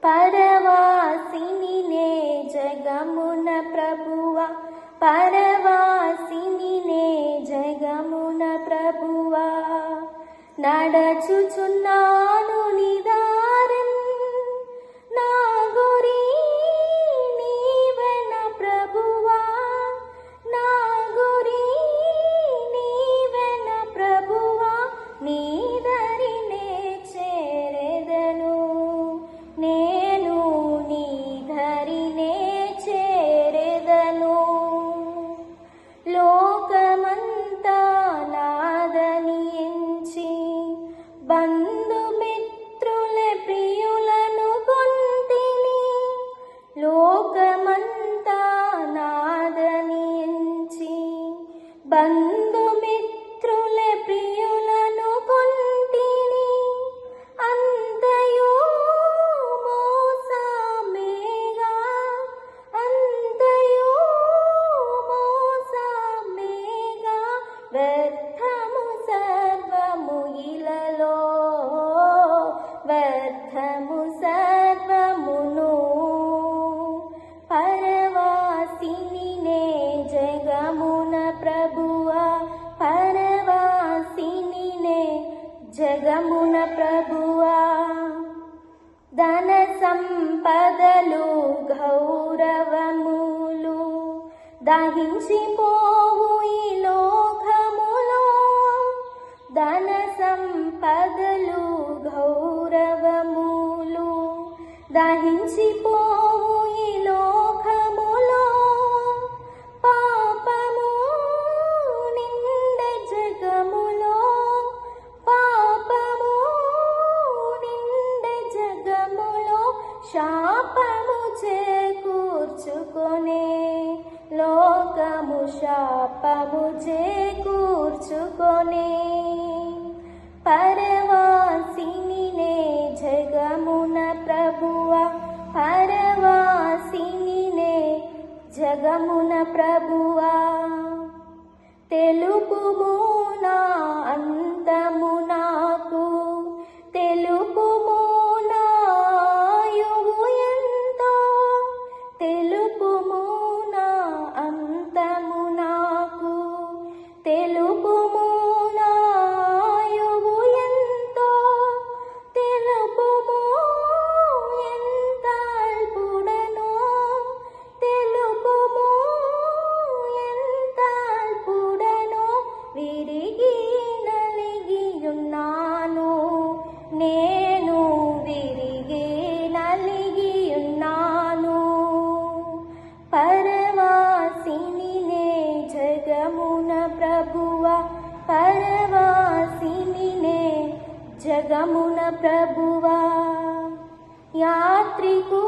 పరవాసిని నే జగమున ప్రభువా, పరవాసిని నే జగమున ప్రభువా. నడచుచున్నాను నిదారం, నా గురి నీవెన ప్రభువా, నా గురి నీవెన ప్రభువా. నీ దరినే చేరెదను, నేను నీ దరినే చేరెదను. లోకమంతా నాదని ఎంచి బంధుమిత్రుల ప్రియులను కొంటిని, లోకమంతా నాదని ఎంచి బంధుమిత్రుల ప్రియులను కొంటిని. అంతయు మోసమేగా, అంతయు మోసమేగా. వ్యర్థము సర్వము ఇలలో, వ్యర్థము సర్వమును. పరవాసిని నే జగమున ప్రభువా, పరవాసిని నే జగమున ప్రభువా. ధన సంపదలు గౌరవములు దహించిపోవు ఈ లోకములో, ధన సంపదలు గౌరవములు దహించిపోవు ఈ లోకములో. పాపము నిండే జగములో, పాపము నిండే జగములో. శాపము చేకూర్చుకొనే లోకము, శాపము చేకూర్చుకొనే. పరవాసిని నే జగమున ప్రభువా, పరవాసిని నే జగమున ప్రభువా. తెలుపుము నా అంతము నాకు, తెలుపుము నా ఆయువు ఎంతో, తెలుపుము నా అంతము నాకు, తెలుపుము నా ఆయువు ఎంతో. తెలుపుము ఎంత అల్పుడనో, తెలుపుము ఎంత అల్పుడనో. విరిగి నలిగియున్నాను, నేను విరిగి నలిగియున్నాను. పరవాసిని నే జగమున ప్రభువా, పరవాసిని నే జగమున ప్రభువా. యాత్రికు